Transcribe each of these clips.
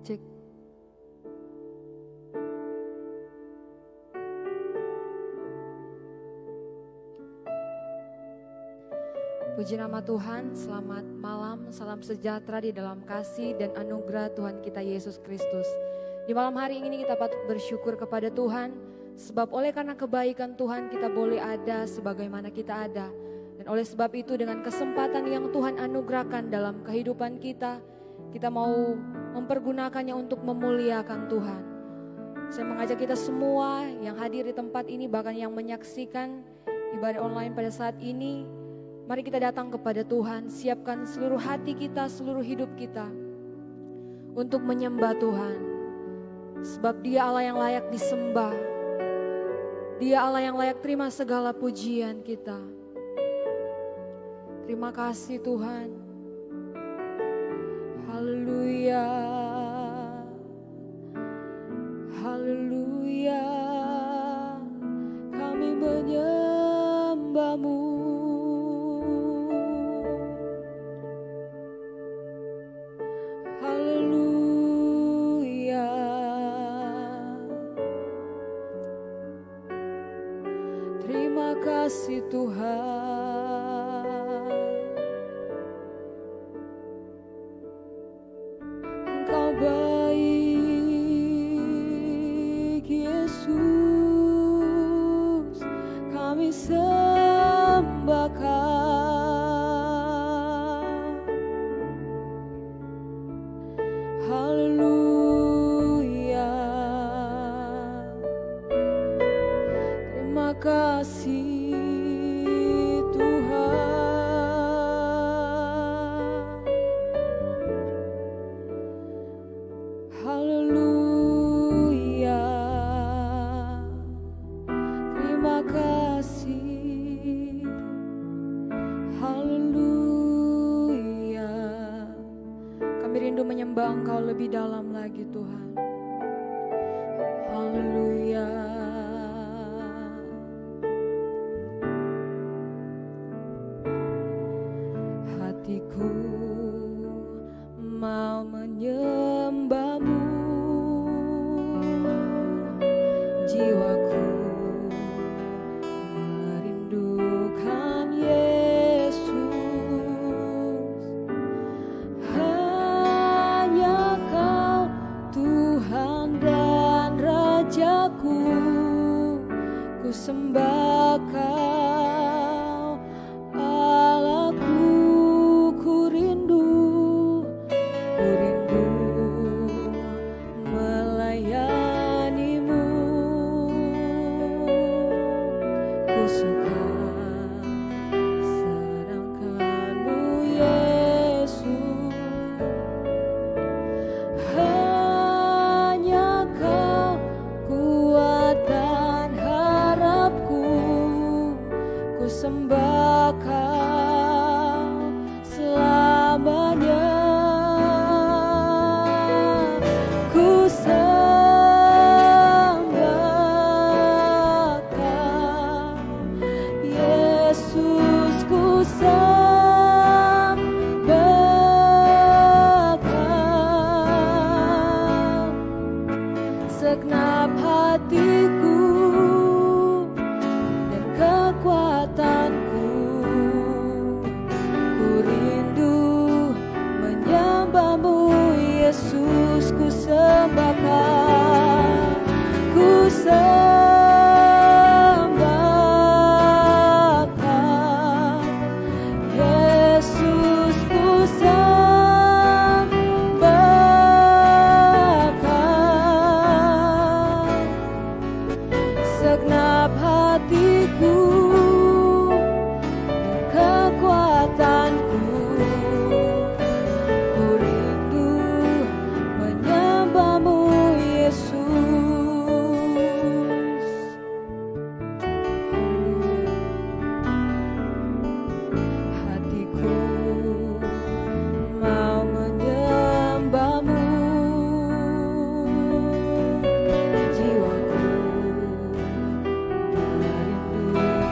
cek. Puji nama Tuhan, selamat malam, salam sejahtera di dalam kasih dan anugerah Tuhan kita Yesus Kristus. Di malam hari ini kita patut bersyukur kepada Tuhan, sebab oleh karena kebaikan Tuhan kita boleh ada sebagaimana kita ada. Dan oleh sebab itu dengan kesempatan yang Tuhan anugerahkan dalam kehidupan kita, kita mau mempergunakannya untuk memuliakan Tuhan. Saya mengajak kita semua yang hadir di tempat ini, bahkan yang menyaksikan ibadah online pada saat ini, mari kita datang kepada Tuhan, siapkan seluruh hati kita, seluruh hidup kita untuk menyembah Tuhan. Sebab Dia Allah yang layak disembah. Dia Allah yang layak terima segala pujian kita. Terima kasih Tuhan. Haleluya. Haleluya. Kami menyembah-Mu. Terima kasih Tuhan, Engkau baik Yesus, kami sembah Kau. Haleluya. Terima kasih Tuhan. Haleluya. Terima kasih. Haleluya. Kami rindu menyembah Engkau lebih dalam lagi Tuhan. Haleluya. Hatiku mau menyembah-Mu, jiwaku merindukan Yesus. Hanya Kau Tuhan dan Rajaku, ku sembah Kau Allahku. Melayani-Mu, ku suka sedangkan-Mu Yesus. Hanya Kau kuat dan harapku, ku sembah Kau selamanya. Segenap hatiku dan kekuatanku, ku rindu menyembah-Mu Yesus, ku sembah Kau, ku sembah Kau Yesus, ku segenap hatiku dan kekuatanku, ku rindu menyembah-Mu Yesus. Hatiku mau menyembah-Mu, jiwaku merindukan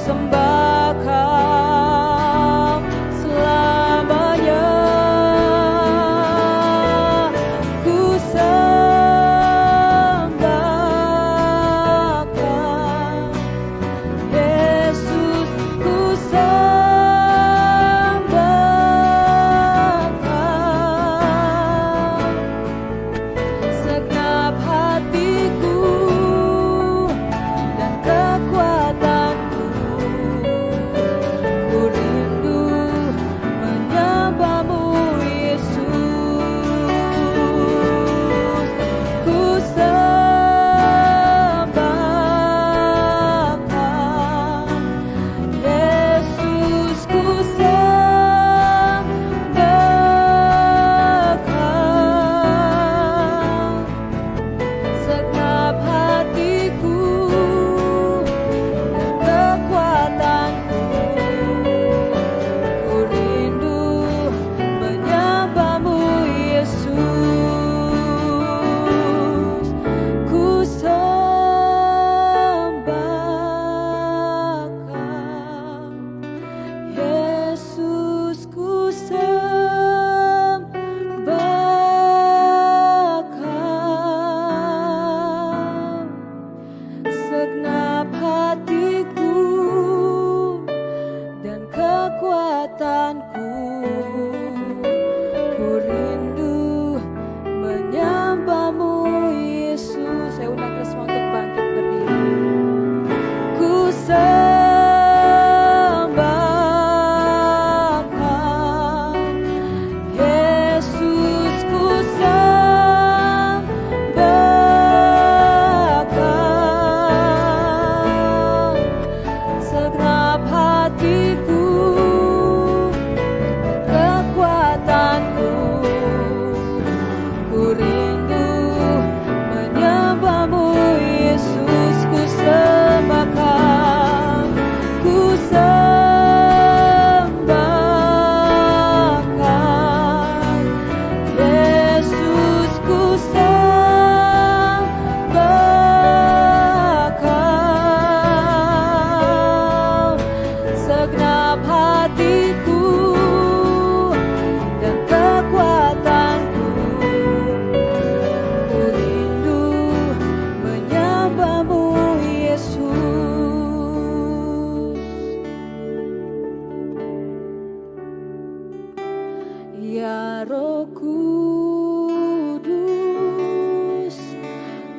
sembah Kau selamanya. Ku sembah Kau, Yesus, ku sembah Kau. Segenap hatiku dan kekuatanku, ku rindu menyembah-Mu, Yesus. Ku sembah Kau, Yesus, ku sembah Kau. Segenap hatiku dan kekuatanku, ku rindu menyembah-Mu, Yesus. Ku sembah Kau, Yesus, ku sembah Kau. Segenap hatiku dan kekuatanku, ku rindu menyembah-Mu, Yesus. Saya undang kita semua untuk bangkit berdiri. Ku sembah Kau, Yesus, ku sembah Kau. Segenap hatiku, kekuatanku, ku rindu menyembah-Mu, Yesus. Ku sembah Kau, ku sembah Kau, Yesus, ku sembah Kau. Segenap hatiku dan kekuatanku, ku rindu menyembah-Mu, Yesus. Ya Roh Kudus,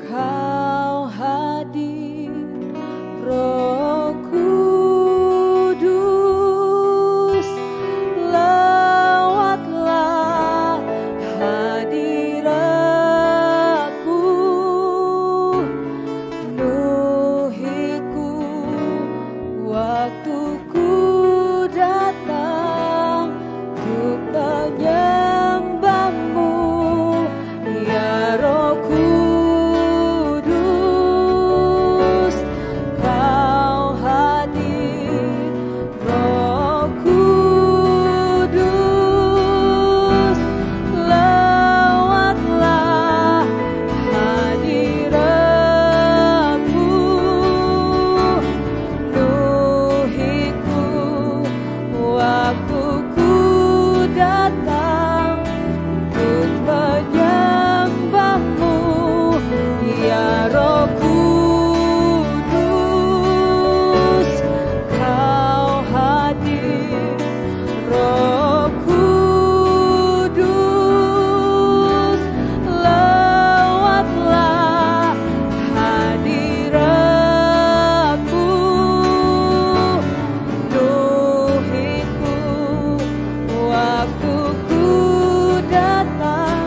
Kau hadir. Roh Kudus, lawatlah hadiratmu. Penuhiku waktuku datang untuk menyembah-Mu. Ya Roh Kudus, Kau hadir. Roh Kudus, lawatlah hadiratmu. Penuhiku waktuku datang untuk menyembah-Mu. Ya Roh Kudus, Kau hadir. Roh Kudus, lawatlah hadiratmu. Penuhiku waktuku datang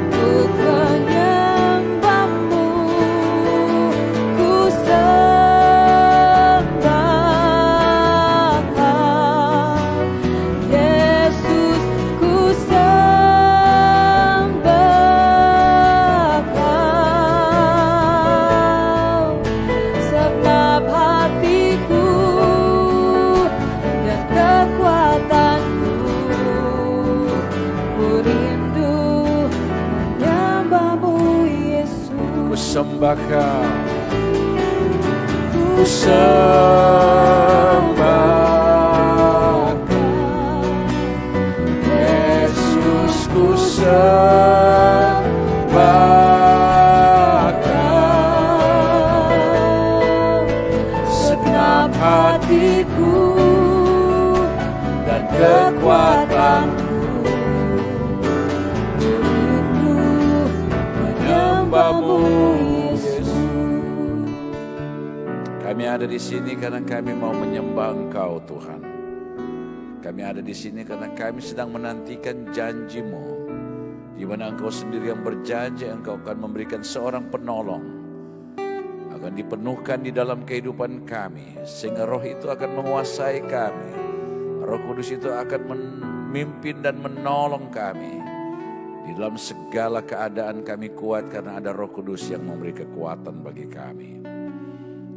untuk menyembah-Mu. Ku sembah Kau, Yesus, ku sembah Kau. Segenap hatiku dan kekuatanku, ku rindu menyembah-Mu, Yesus. Ku sembah Kau, Ku sembah hatiku dan kekuatanku, hidupku menyembahmu Yesus. Kami ada di sini karena kami mau menyembah Engkau Tuhan. Kami ada di sini karena kami sedang menantikan janji-Mu, di mana Engkau sendiri yang berjanji Engkau akan memberikan seorang penolong, akan dipenuhkan di dalam kehidupan kami, sehingga roh itu akan menguasai kami. Roh Kudus itu akan memimpin dan menolong kami. Di dalam segala keadaan kami kuat karena ada Roh Kudus yang memberi kekuatan bagi kami.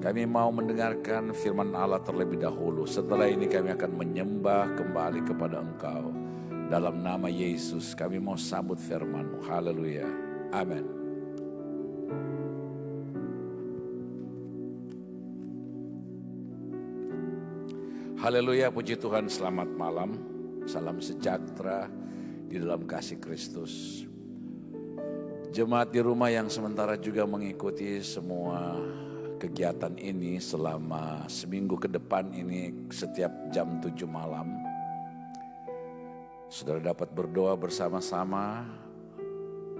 Kami mau mendengarkan firman Allah terlebih dahulu. Setelah ini kami akan menyembah kembali kepada Engkau. Dalam nama Yesus kami mau sambut firman-Mu. Haleluya. Amin. Haleluya, puji Tuhan, selamat malam. Salam sejahtera di dalam kasih Kristus. Jemaat di rumah yang sementara juga mengikuti semua kegiatan ini selama seminggu ke depan ini setiap jam 7 malam. Saudara dapat berdoa bersama-sama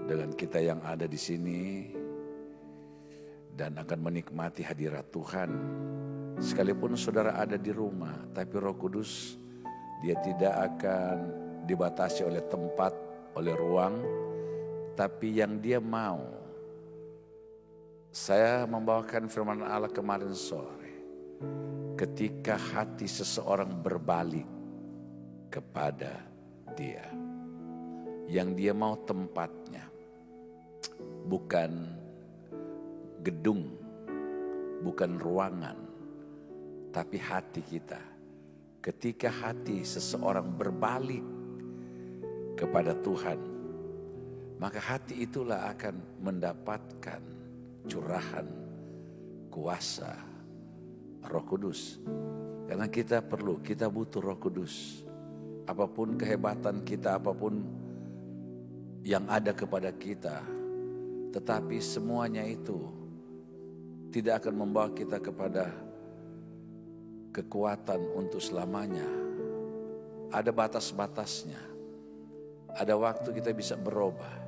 dengan kita yang ada di sini dan akan menikmati hadirat Tuhan. Sekalipun saudara ada di rumah, tapi Roh Kudus dia tidak akan dibatasi oleh tempat, oleh ruang, tapi yang dia mau. Saya membawakan firman Allah kemarin sore. Ketika hati seseorang berbalik kepada dia, yang dia mau tempatnya bukan gedung, bukan ruangan, tapi hati kita. Ketika hati seseorang berbalik kepada Tuhan, maka hati itulah akan mendapatkan curahan kuasa Roh Kudus. Karena kita butuh Roh Kudus. Apapun kehebatan kita, apapun yang ada kepada kita, tetapi semuanya itu tidak akan membawa kita kepada kekuatan untuk selamanya. Ada batas-batasnya. Ada waktu kita bisa berubah.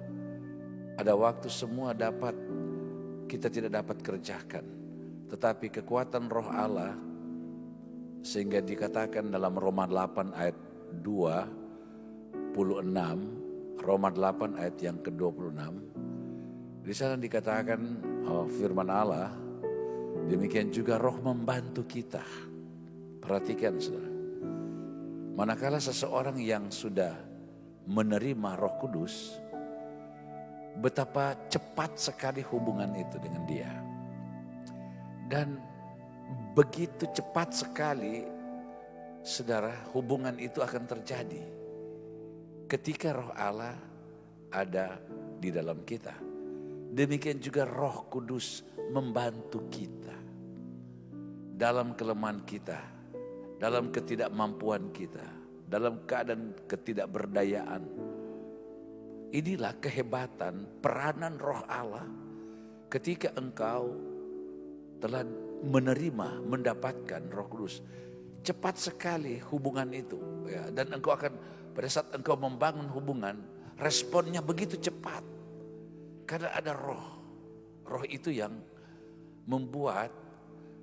Ada waktu semua kita tidak dapat kerjakan. Tetapi kekuatan Roh Allah, sehingga dikatakan dalam Roma 8 ayat 26, Roma 8 ayat yang ke-26, di sana dikatakan firman Allah, demikian juga Roh membantu kita. Perhatikan saudara, manakala seseorang yang sudah menerima Roh Kudus, betapa cepat sekali hubungan itu dengan dia. Dan begitu cepat sekali, saudara, hubungan itu akan terjadi ketika Roh Allah ada di dalam kita. Demikian juga Roh Kudus membantu kita dalam kelemahan kita, dalam ketidakmampuan kita, dalam keadaan ketidakberdayaan. Inilah kehebatan peranan Roh Allah ketika engkau telah mendapatkan Roh Kudus. Cepat sekali hubungan itu, ya, dan engkau akan pada saat engkau membangun hubungan, responnya begitu cepat karena ada Roh. Roh itu yang membuat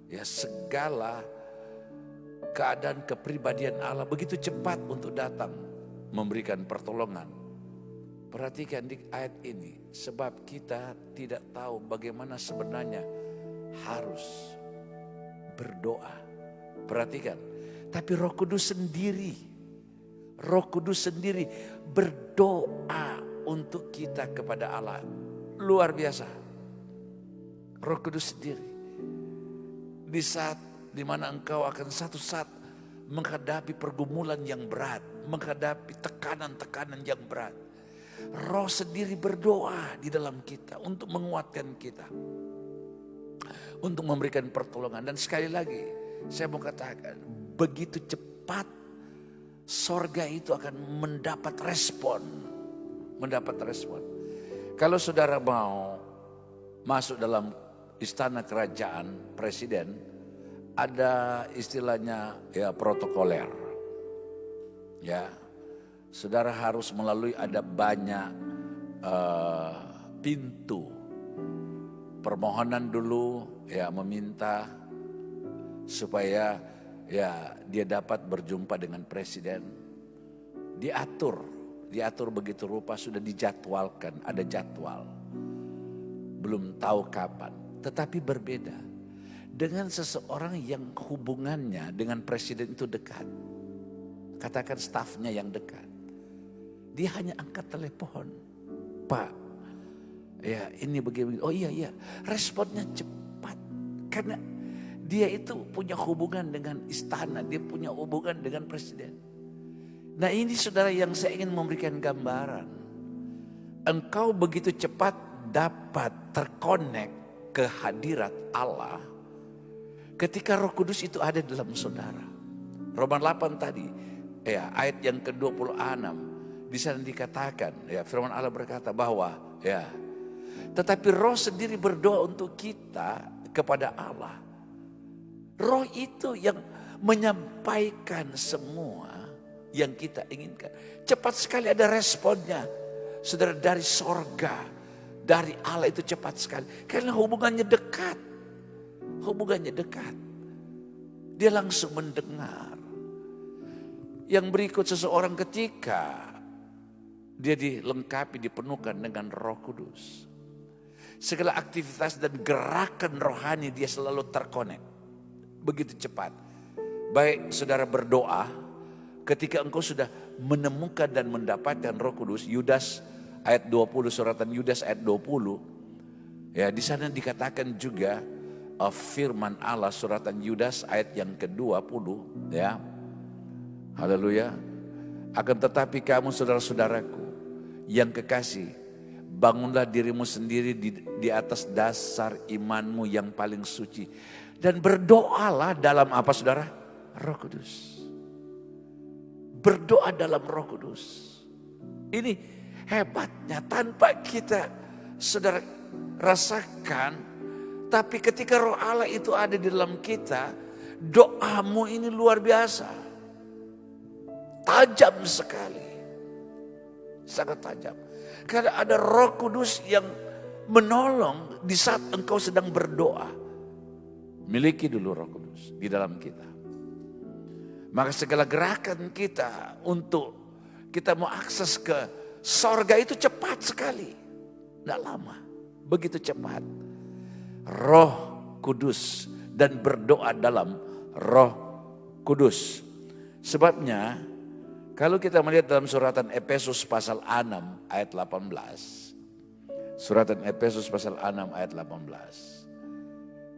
ya segala keadaan kepribadian Allah begitu cepat untuk datang memberikan pertolongan. Perhatikan di ayat ini, sebab kita tidak tahu bagaimana sebenarnya harus berdoa. Perhatikan, tapi Roh Kudus sendiri berdoa untuk kita kepada Allah. Luar biasa. Roh Kudus sendiri. Di saat dimana engkau akan satu saat menghadapi pergumulan yang berat, menghadapi tekanan-tekanan yang berat, Roh sendiri berdoa di dalam kita untuk menguatkan kita, untuk memberikan pertolongan. Dan sekali lagi saya mau katakan, begitu cepat sorga itu akan mendapat respon. Kalau saudara mau masuk dalam istana kerajaan presiden, ada istilahnya ya protokoler. Ya, saudara harus melalui ada banyak pintu permohonan dulu, ya meminta supaya ya dia dapat berjumpa dengan presiden. Diatur begitu rupa, sudah dijadwalkan, ada jadwal. Belum tahu kapan, tetapi berbeda dengan seseorang yang hubungannya dengan presiden itu dekat. Katakan stafnya yang dekat. Dia hanya angkat telepon. Pak, ya ini begini. Oh iya, responnya cepat. Karena dia itu punya hubungan dengan istana, dia punya hubungan dengan presiden. Nah ini saudara yang saya ingin memberikan gambaran. Engkau begitu cepat dapat terkonek ke hadirat Allah ketika Roh Kudus itu ada dalam saudara. Roma 8 tadi, ya ayat yang ke-26 di sana dikatakan, ya firman Allah berkata bahwa ya tetapi Roh sendiri berdoa untuk kita kepada Allah. Roh itu yang menyampaikan semua yang kita inginkan. Cepat sekali ada responnya. Saudara, dari sorga, dari Allah itu cepat sekali. Karena hubungannya dekat. Hubungannya dekat. Dia langsung mendengar. Yang berikut seseorang ketika dia dilengkapi, dipenuhkan dengan Roh Kudus. Segala aktivitas dan gerakan rohani dia selalu terkonek. Begitu cepat. Baik saudara berdoa, ketika engkau sudah menemukan dan mendapatkan Roh Kudus, Yudas ayat 20, suratan Yudas ayat 20. Ya, di sana dikatakan juga firman Allah suratan Yudas ayat yang ke-20, ya. Haleluya. Akan tetapi kamu saudara-saudaraku yang kekasih, bangunlah dirimu sendiri di atas dasar imanmu yang paling suci. Dan berdoalah dalam apa saudara? Roh Kudus. Berdoa dalam Roh Kudus. Ini hebatnya, tanpa kita saudara rasakan. Tapi ketika Roh Allah itu ada di dalam kita, doamu ini luar biasa. Tajam sekali. Sangat tajam. Karena ada Roh Kudus yang menolong di saat engkau sedang berdoa. Miliki dulu Roh Kudus di dalam kita. Maka segala gerakan kita untuk kita mau akses ke sorga itu cepat sekali. Tidak lama, begitu cepat. Roh Kudus dan berdoa dalam Roh Kudus. Sebabnya kalau kita melihat dalam suratan Efesus pasal 6 ayat 18. Suratan Efesus pasal 6 ayat 18.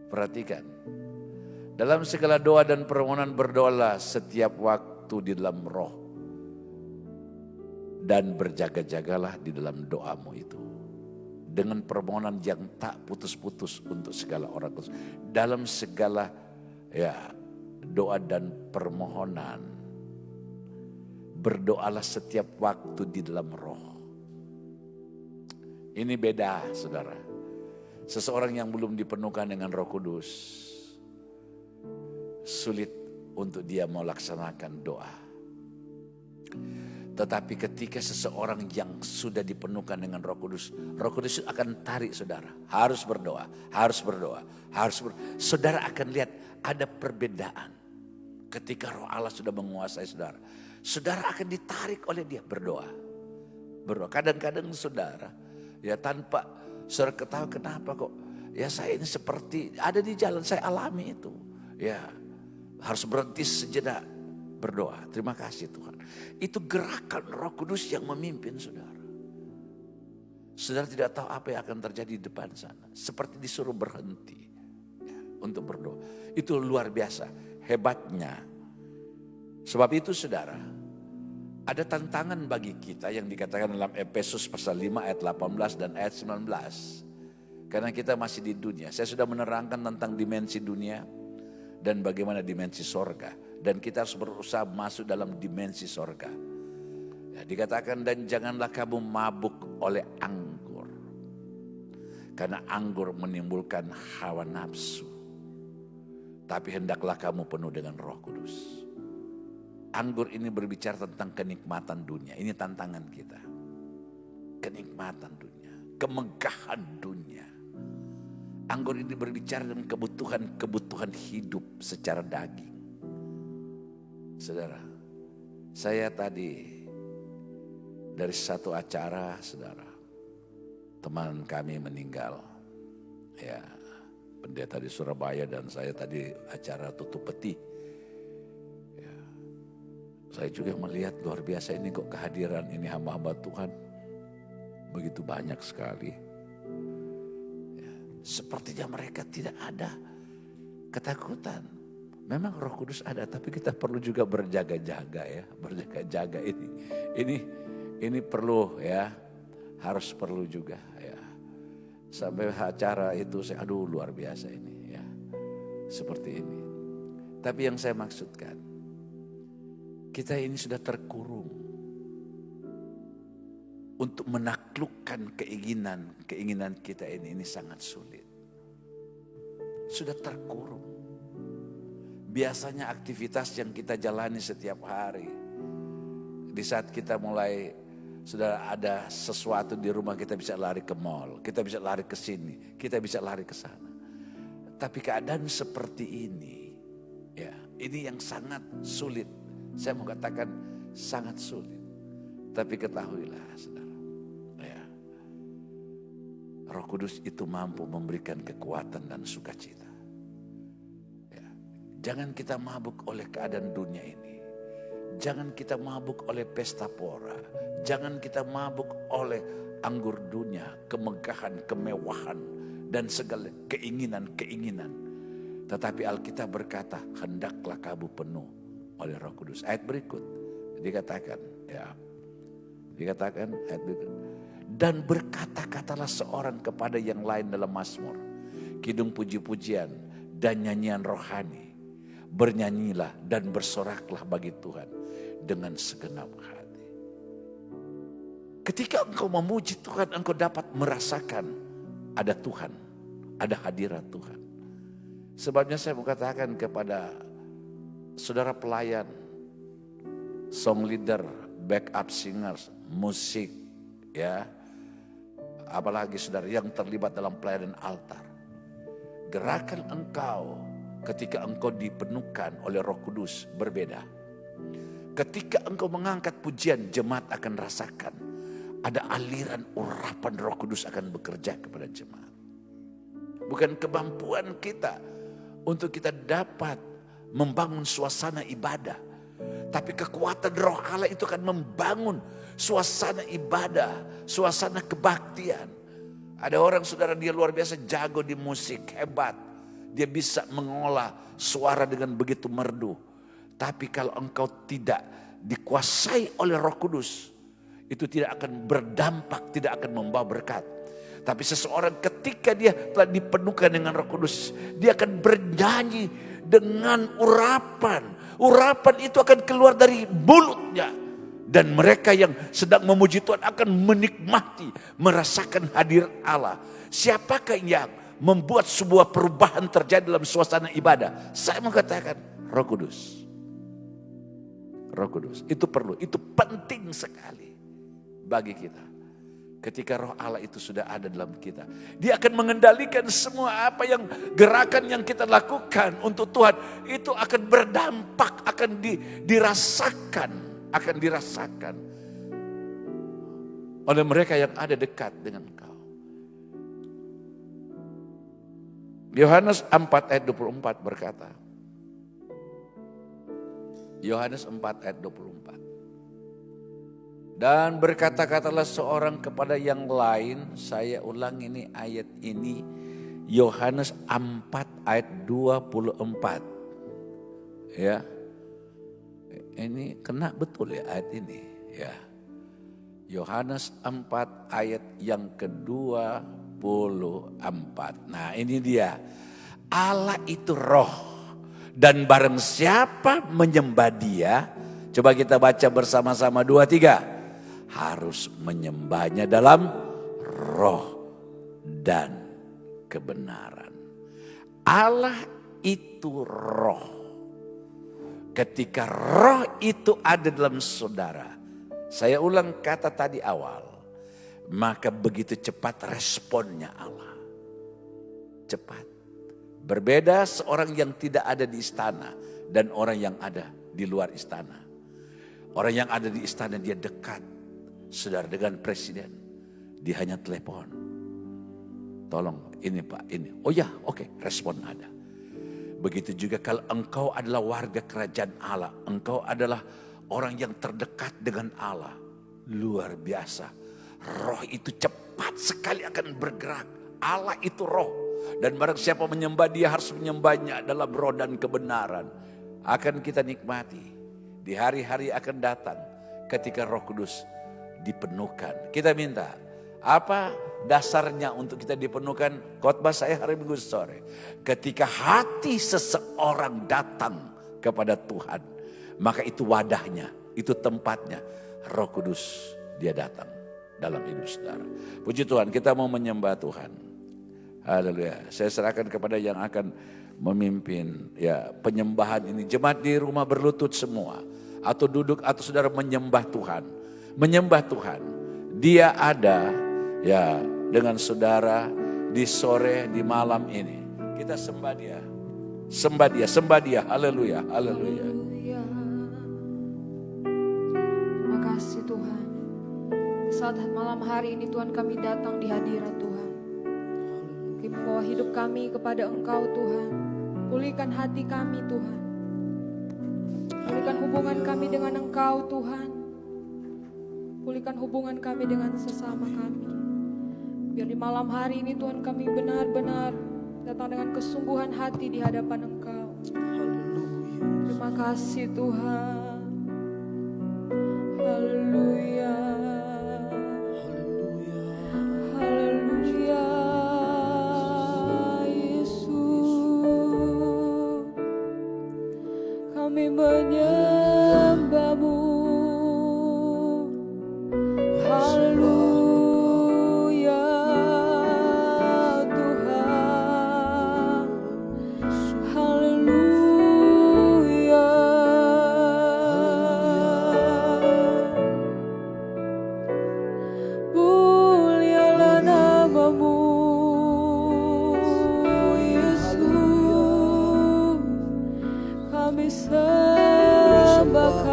Perhatikan. Dalam segala doa dan permohonan berdoalah setiap waktu di dalam roh. Dan berjaga-jagalah di dalam doamu itu. Dengan permohonan yang tak putus-putus untuk segala orang kudus. Dalam segala ya doa dan permohonan. Berdoalah setiap waktu di dalam roh. Ini beda saudara. Seseorang yang belum dipenuhkan dengan Roh Kudus, sulit untuk dia melaksanakan doa. Tetapi ketika seseorang yang sudah dipenuhkan dengan Roh Kudus akan tarik saudara. Harus berdoa, harus berdoa, harus berdoa. Saudara akan lihat ada perbedaan. Ketika Roh Allah sudah menguasai saudara, saudara akan ditarik oleh dia berdoa. Berdoa. Kadang-kadang saudara, ya tanpa saudara ketahui kenapa kok, ya saya ini seperti ada di jalan, saya alami itu. Ya harus berhenti sejenak berdoa. Terima kasih Tuhan. Itu gerakan Roh Kudus yang memimpin saudara. Saudara tidak tahu apa yang akan terjadi di depan sana. Seperti disuruh berhenti ya, untuk berdoa. Itu luar biasa hebatnya. Sebab itu saudara, ada tantangan bagi kita yang dikatakan dalam Efesus pasal 5 ayat 18 dan ayat 19. Karena kita masih di dunia. Saya sudah menerangkan tentang dimensi dunia dan bagaimana dimensi sorga. Dan kita harus berusaha masuk dalam dimensi sorga. Ya, dikatakan dan janganlah kamu mabuk oleh anggur. Karena anggur menimbulkan hawa nafsu. Tapi hendaklah kamu penuh dengan Roh Kudus. Anggur ini berbicara tentang kenikmatan dunia. Ini tantangan kita. Kenikmatan dunia, kemegahan dunia. Anggur ini berbicara tentang kebutuhan hidup secara daging. Saudara, saya tadi dari satu acara, saudara, teman kami meninggal. Ya, pendeta di Surabaya dan saya tadi acara tutup peti. Ya, saya juga melihat luar biasa ini kok kehadiran ini hamba-hamba Tuhan. Begitu banyak sekali. Ya, sepertinya mereka tidak ada ketakutan. Memang Roh Kudus ada, tapi kita perlu juga berjaga-jaga ya. Berjaga-jaga ini perlu ya. Harus perlu juga ya. Sampai acara itu saya luar biasa ini ya. Seperti ini. Tapi yang saya maksudkan, kita ini sudah terkurung untuk menaklukkan keinginan kita ini sangat sulit. Sudah terkurung. Biasanya aktivitas yang kita jalani setiap hari, di saat kita mulai sudah ada sesuatu di rumah, kita bisa lari ke mall, kita bisa lari ke sini, kita bisa lari ke sana. Tapi keadaan seperti ini, ya, ini yang sangat sulit. Saya mau katakan sangat sulit. Tapi ketahuilah, saudara, ya, Roh Kudus itu mampu memberikan kekuatan dan sukacita. Ya, jangan kita mabuk oleh keadaan dunia ini. Jangan kita mabuk oleh pesta pora. Jangan kita mabuk oleh anggur dunia, kemegahan, kemewahan, dan segala keinginan-keinginan. Tetapi Alkitab berkata, hendaklah kamu penuh oleh Roh Kudus. Ayat berikut dikatakan, ya, ayat berikut. Dan berkata-katalah seorang kepada yang lain dalam Mazmur, kidung puji-pujian dan nyanyian rohani. Bernyanyilah dan bersoraklah bagi Tuhan dengan segenap hati. Ketika engkau memuji Tuhan, engkau dapat merasakan ada Tuhan, ada hadirat Tuhan. Sebabnya saya mau katakan kepada saudara pelayan, song leader, backup singers, musik, ya, apalagi saudara yang terlibat dalam pelayanan altar. Gerakan engkau ketika engkau dipenuhkan oleh Roh Kudus berbeda. Ketika engkau mengangkat pujian, jemaat akan rasakan ada aliran urapan Roh Kudus akan bekerja kepada jemaat. Bukan kemampuan kita untuk kita dapat membangun suasana ibadah, tapi kekuatan Roh Allah itu akan membangun suasana ibadah, suasana kebaktian. Ada orang saudara, dia luar biasa jago di musik, hebat. Dia bisa mengolah suara dengan begitu merdu. Tapi kalau engkau tidak dikuasai oleh Roh Kudus, itu tidak akan berdampak, tidak akan membawa berkat. Tapi seseorang ketika dia telah dipenuhkan dengan Roh Kudus, dia akan bernyanyi dengan urapan. Urapan itu akan keluar dari mulutnya. Dan mereka yang sedang memuji Tuhan akan menikmati, merasakan hadirat Allah. Siapakah yang membuat sebuah perubahan terjadi dalam suasana ibadah? Saya mengatakan Roh Kudus. Roh Kudus itu perlu, itu penting sekali bagi kita. Ketika Roh Allah itu sudah ada dalam kita, Dia akan mengendalikan semua apa yang gerakan yang kita lakukan untuk Tuhan itu akan berdampak, akan dirasakan oleh mereka yang ada dekat dengan Engkau. Yohanes 4 ayat 24 berkata, Yohanes 4 ayat 24. Dan berkata-katalah seorang kepada yang lain, saya ulang ini ayat ini, Yohanes 4 ayat 24. Ya. Ini kena betul ya ayat ini, ya. Yohanes 4 ayat yang ke-24. Nah, ini dia. Allah itu roh, dan barang siapa menyembah Dia, coba kita baca bersama-sama 2, 3. Harus menyembahnya dalam roh dan kebenaran. Allah itu roh. Ketika roh itu ada dalam saudara, saya ulang kata tadi awal, maka begitu cepat responnya Allah. Cepat. Berbeda seorang yang tidak ada di istana dan orang yang ada di luar istana. Orang yang ada di istana dia dekat, saudara, dengan presiden. Dia hanya telepon. Tolong ini Pak, ini. Oh ya, oke, respon ada. Begitu juga kalau engkau adalah warga kerajaan Allah. Engkau adalah orang yang terdekat dengan Allah. Luar biasa. Roh itu cepat sekali akan bergerak. Allah itu roh. Dan barang siapa menyembah dia harus menyembahnya dalam roh dan kebenaran. Akan kita nikmati. Di hari-hari akan datang ketika Roh Kudus dipenuhkan. Kita minta. Apa dasarnya untuk kita dipenuhkan? Khotbah saya hari Minggu sore. Ketika hati seseorang datang kepada Tuhan, maka itu wadahnya, itu tempatnya. Roh Kudus dia datang dalam hidup saudara. Puji Tuhan, kita mau menyembah Tuhan. Haleluya. Saya serahkan kepada yang akan memimpin ya penyembahan ini. Jemaat di rumah berlutut semua. Atau duduk atau saudara menyembah Tuhan. Menyembah Tuhan. Dia ada ya dengan saudara di sore, di malam ini. Kita sembah dia. Sembah dia, sembah dia. Haleluya, haleluya. Terima kasih Tuhan. Saat malam hari ini Tuhan kami datang di hadirat Tuhan. Kami membawa hidup kami kepada Engkau Tuhan. Pulihkan hati kami Tuhan. Pulihkan hubungan kami dengan Engkau Tuhan. Pulihkan hubungan kami dengan sesama kami. Biar di malam hari ini Tuhan kami benar-benar datang dengan kesungguhan hati di hadapan Engkau. Terima kasih Tuhan. Haleluya. Haleluya. Yesus. Kami menyembah-Mu. Haleluya Tuhan. Haleluya. Mulialah nama-Mu Yesus. Kami sembahkan.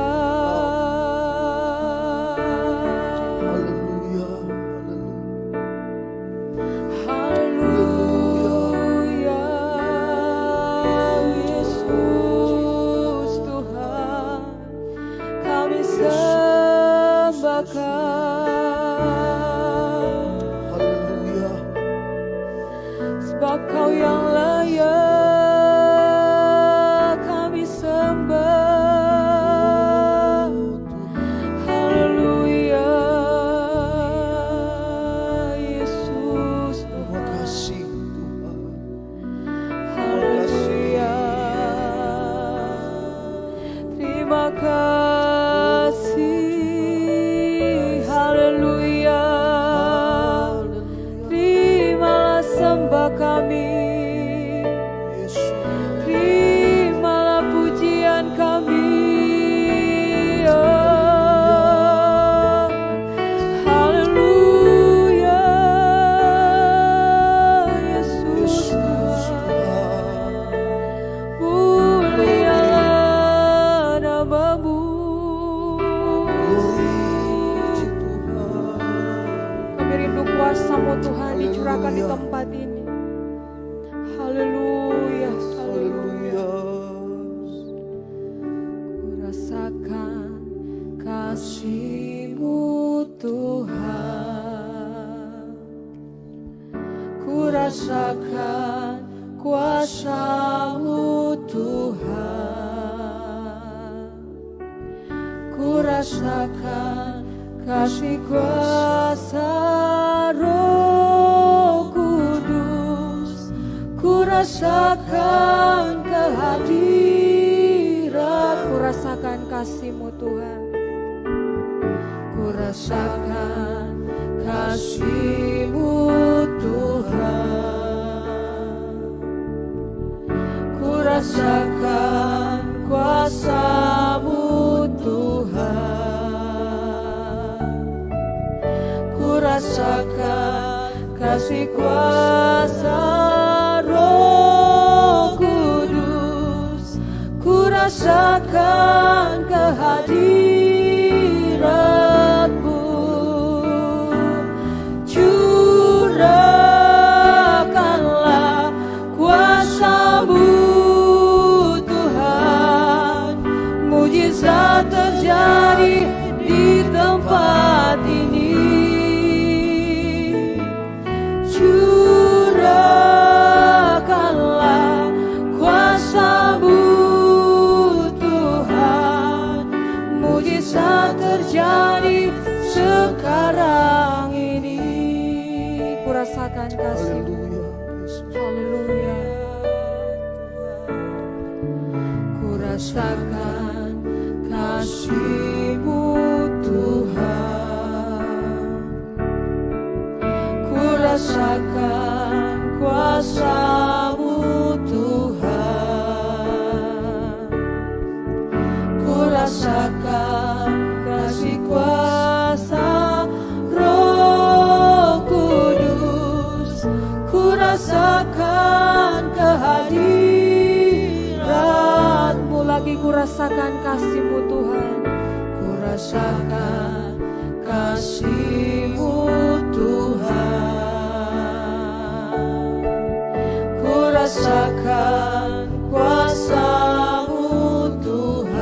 Sebab Kau yang layak kami sembah. Haleluya Yesus. Terima kasih Tuhan. Haleluya. Terima kasih. Haleluya. Terimalah sembah kami. Terimalah pujian kami. Oh, haleluya Yesus. Mulialah nama-Mu. Kami rindu kuasa-Mu Tuhan dicurahkan di tempat ini. Haleluya, haleluya. Ku rasakan kasih-Mu Tuhan. Ku rasakan kuasa-Mu Tuhan. Ku rasakan kasih kuasa Roh Kudus. Ku rasakan kehadiran. Ku rasakan kasih-Mu Tuhan. Ku rasakan kasih-Mu Tuhan. Ku kasih kuasa Roh Kudus, ku rasakan kehadirat-Mu. Curahkanlah kuasa-Mu Tuhan, mujizat terjadi di tempat ini. Curahkanlah kuasa-Mu Tuhan, mujizat terjadi sekarang ini. Kurasakan kasih-Mu. Haleluya. Kurasakan kasih-Mu Tuhan, kurasakan kuasa-Mu Tuhan, kurasakan kasih kuasa Roh Kudus, kurasakan kehadirat-Mu. Lagi kurasakan kasih-Mu Tuhan, kurasakan kasih-Mu Tuhan, kurasakan kuasa-Mu Tuhan,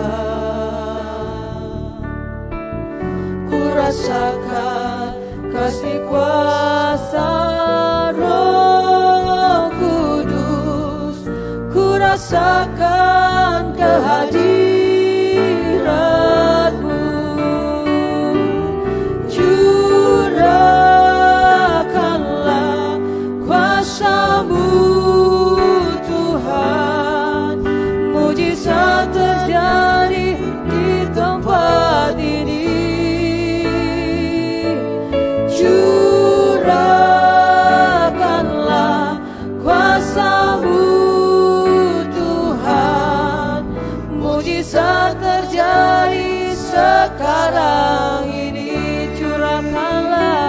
kurasakan kasih kuasa Roh Kudus, kurasakan kehadirat-Mu. Curahkanlah kuasa-Mu Tuhan, mujizat terjadi di tempat ini. Curahkanlah kuasa-Mu Tuhan, mujizat terjadi sekarang ini. Curahkanlah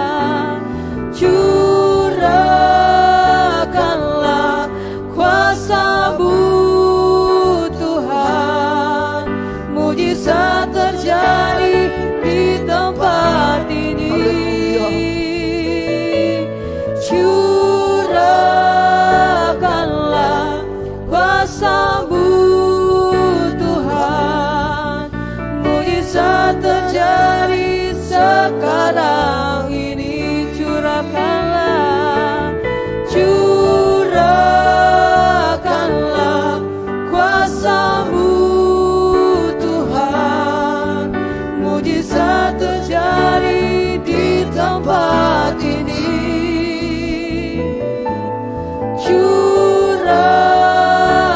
kuasa-Mu Tuhan, mujizat terjadi di tempat ini. Curahkanlah kuasa-Mu Tuhan, mujizat terjadi sekarang ini. Curahkanlah kuasa-Mu Tuhan, mujizat terjadi di tempat ini.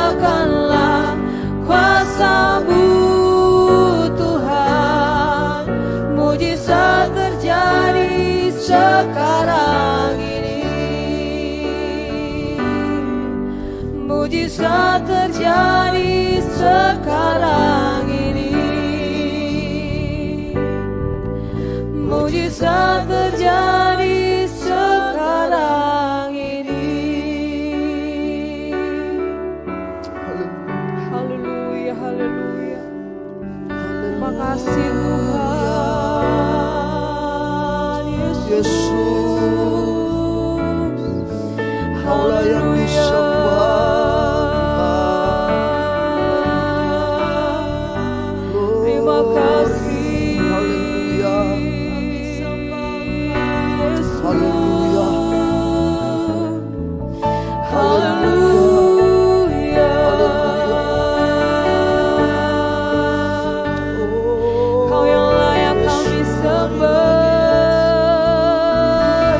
Curahkanlah kuasa-Mu Tuhan, mujizat terjadi sekarang ini. Mujizat terjadi sekarang ini. Mujizat terjadi sekarang ini. Haleluya, haleluya. Terima kasih Tuhan Yesus. Allah yang disembah. Terima kasih. Haleluya. Yesus. Haleluya. Haleluya. Kau yang layak kami sembah,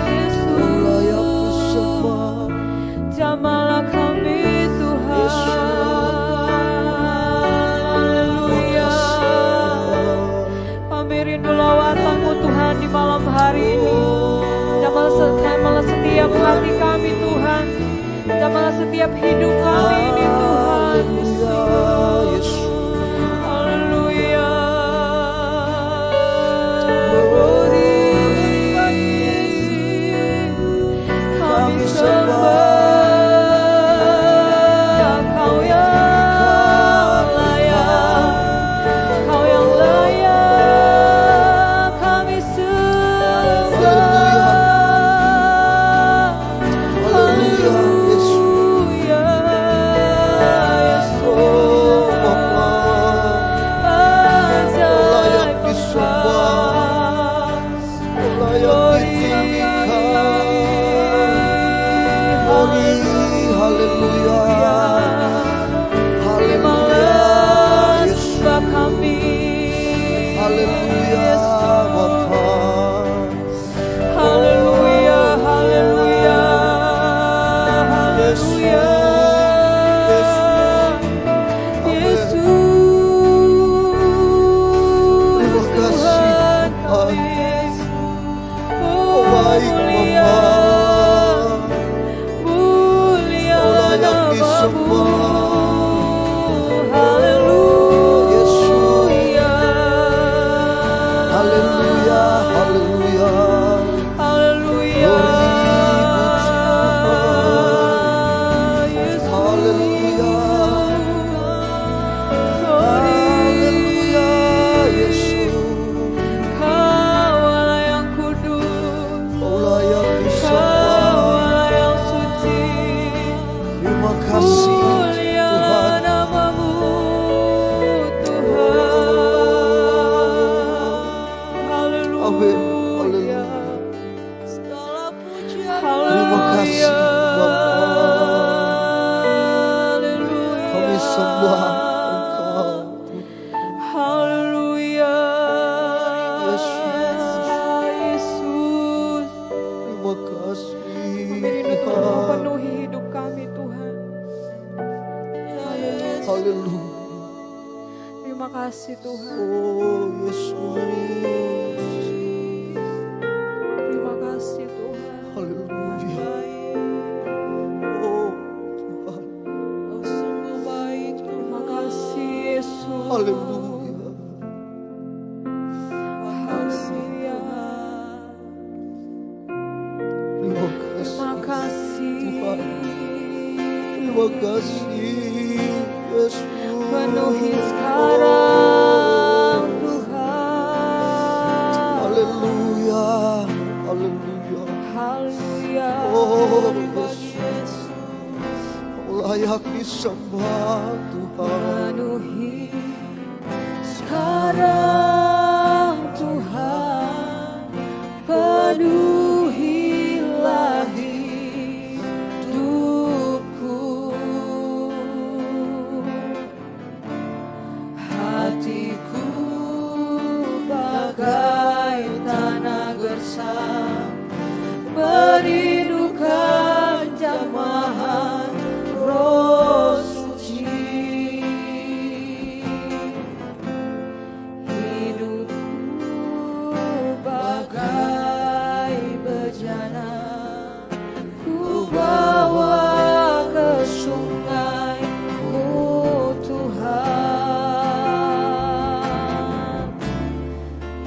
Yesus. Layak disembah. Jamahlah kami Tuhan. Haleluya. Kami rindu lawatan-Mu Tuhan di malam hari ini. Jamahlah setiap hati kami Tuhan. Jamahlah setiap hidup kami ini Tuhan. Yesus. Haleluya. Kau Terima kasih Tuhan. Oh Yesus. Terima kasih Tuhan. Haleluya. Oh Tuhan. Oh sungguh baik. Terima kasih Yesus. Haleluya. Haleluya. Terima Terima kasih kasih. Tuhan. Terima kasih Yesus. Penuhi sekarang Tuhan. Haleluya. Haleluya. Haleluya. Oh Yesus. Kau layak disembah Tuhan. Penuhi sekarang Tuhan, penuhilah hidupku, hatiku bagai tanah gersang, merindukan jamahan Roh Suci. Hidupku bagai bejana, ku bawa ke sungai-Mu Tuhan.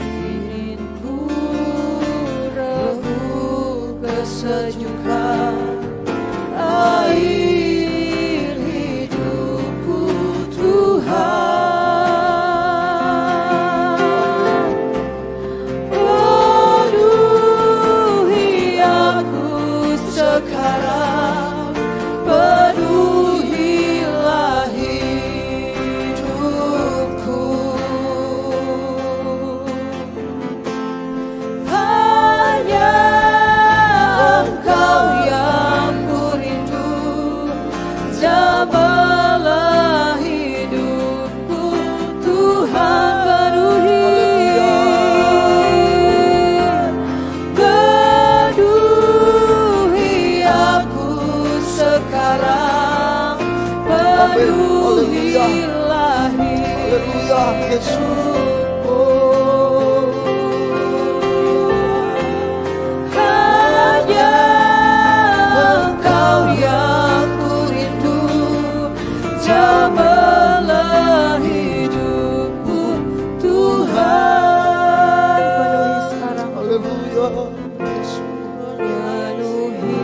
Ingin ku rebut kesejukan air hidupku Tuhan. Penuhi aku sekarang, penuhilah hidupku. Hanya Engkau yang ku rindu, jamahlah hidupku Tuhan. Penuhi aku sekarang, penuhilah Haleluya Yesus. hidupku. Hanya Engkau yang ku rindu, jamahlah hidupku Tuhan. Penuhi sekarang, Haleluya Yesus. penuhi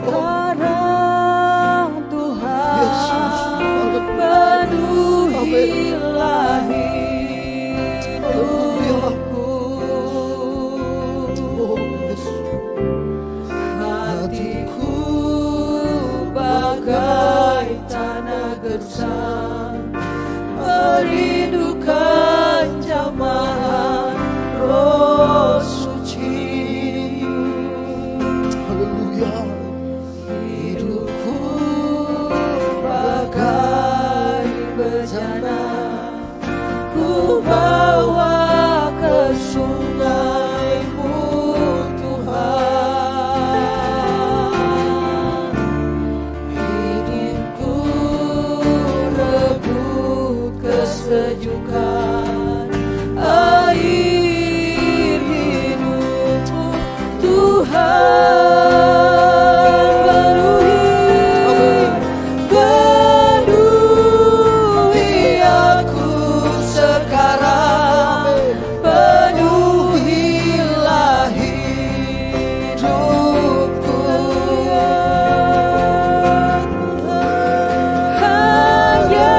sekarang Tuhan. Yesus. Penuhilah hidupku, Oh Yesus. hatiku bagai tanah gersang, merindukan jamahan Roh Suci. Haleluya. Hidupku bagai bejana, ku bawa ke sungai-Mu Tuhan. Ingin ku rebut kesejukan air hidupmu Tuhan. Penuhi aku sekarang, penuhilah hidupku. Hanya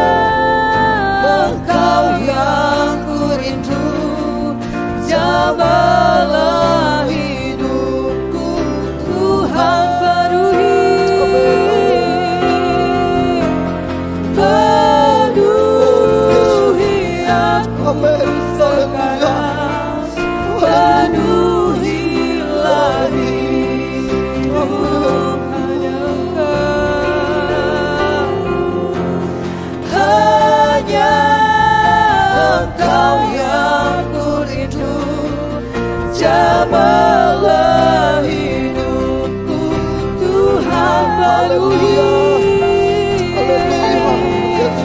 Engkau yang ku rindu, jamahlah hidupku Tuhan. Penuhi aku sekarang, penuhilah hidup hanya Engkau. Hanya Engkau yang ku rindu, jamahlah hidupku Tuhan. Haleluya. Haleluya Yesus.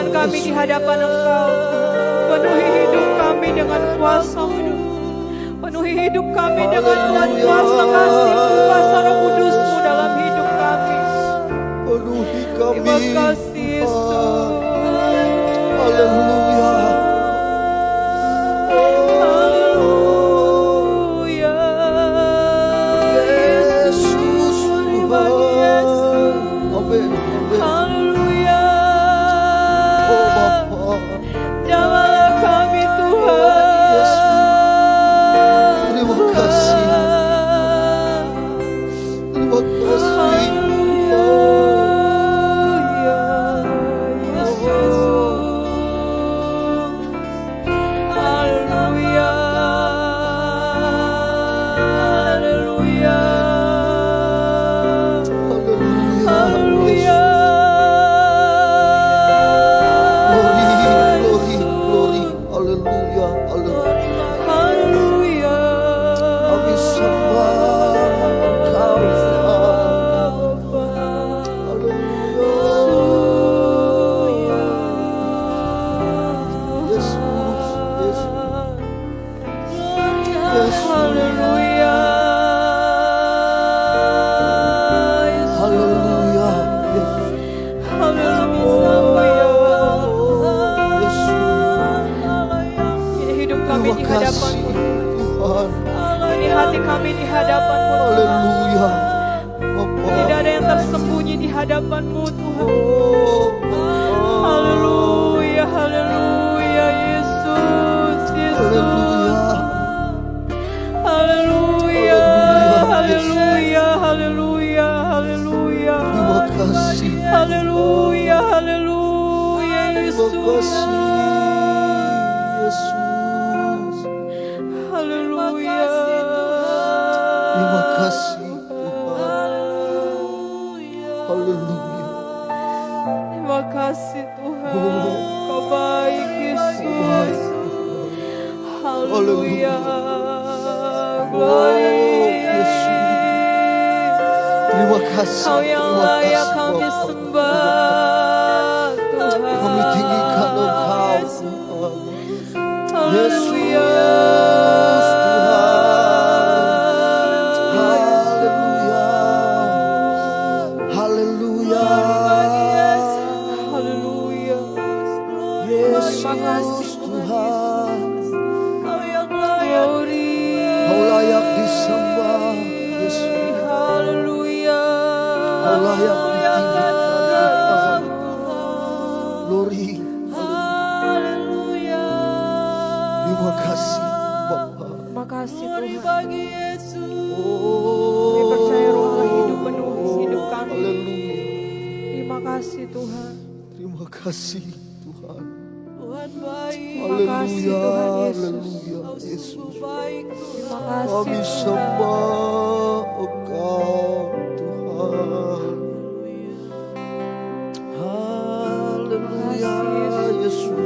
pengakuan kami di hadapan Engkau. Penuhi hidup kami dengan kuasa-Mu. Penuhi hidup kami dengan Tuhan kuasa kasih-Mu, kuasa Roh Kudus-Mu dalam hidup kami. Penuhi kami Terima kasih Yesus. Haleluya. Haleluya. Yesus Tuhan. Amin. Haleluya. Oh Bapa. Jamalah kami Tuhan. Terima kasih. Terima kasih. Hadapan-Mu Tuhan. Haleluya, haleluya Yesus, Yesus. Haleluya, haleluya, haleluya, haleluya. Terima kasih. Haleluya, haleluya Yesus. Terima kasih Yesus. Haleluya. Terima kasih. Terima kasih Tuhan, Kau baik Yesus. Haleluya. Glory Yesus. Terima kasih. Kau yang layak kami sembah Tuhan. Kami tinggikan Engkau Tuhan. Haleluya. Yesus Tuhan, Kau layak disembah Yesus. Haleluya. Kau layak ditinggikan. Glory. Haleluya. Terima kasih Bapa. Terima kasih Tuhan. Oh, Kami percaya Roh Allah hidup penuh hidup kami. haleluya. Terima kasih Tuhan. Terima kasih Tuhan. Terima kasih Tuhan Yesus. Haleluya Yesus. Terima kasih Kami sembah Engkau Tuhan. Haleluya Yesus.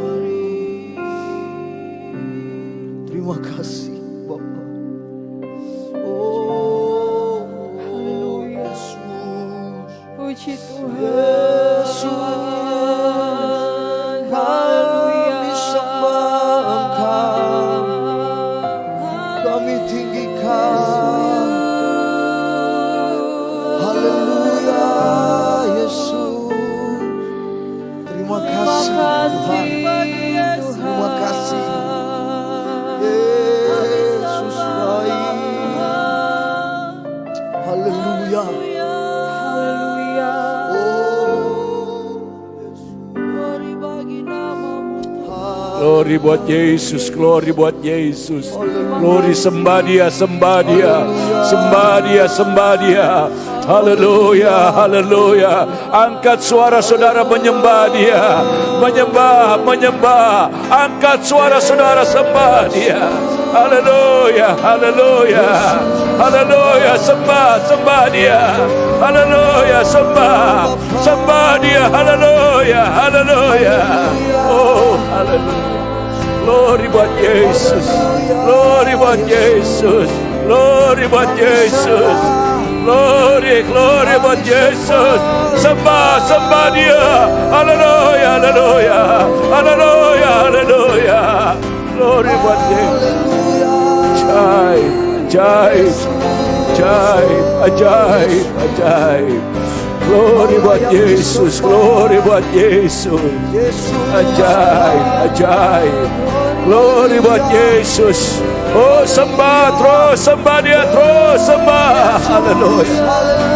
Terima kasih Bapa. Oh, Haleluya. Yesus. Puji Tuhan. Yesus. Haleluya. Kami sembah Engkau. Kami tinggikan. Haleluya Yesus. Terima kasih Tuhan. Terima kasih. Yesus baik. Haleluya. Haleluya. Glory buat Yesus, glory buat Yesus. Glory, sembah Dia, sembah Dia, sembah Dia, sembah Dia. Haleluya, haleluya. Angkat suara saudara menyembah Dia, menyembah, menyembah. Angkat suara saudara sembah Dia. Haleluya, haleluya, haleluya. Sembah, sembah Dia. Haleluya, sembah, sembah Dia. Haleluya, haleluya. Oh, haleluya. Glory buat Yesus, glory buat Yesus, glory buat Yesus. Glory, glory buat Yesus. Sembah, sembah Dia. Haleluya, haleluya, haleluya, haleluya. Glory buat Yesus. Ajaib, ajaib, ajaib, ajaib, ajaib. Glory buat Yesus, glory buat Yesus. Ajaib, ajaib. Glory buat Yesus. Oh, sembah, terus sembah Dia, terus sembah. Haleluya.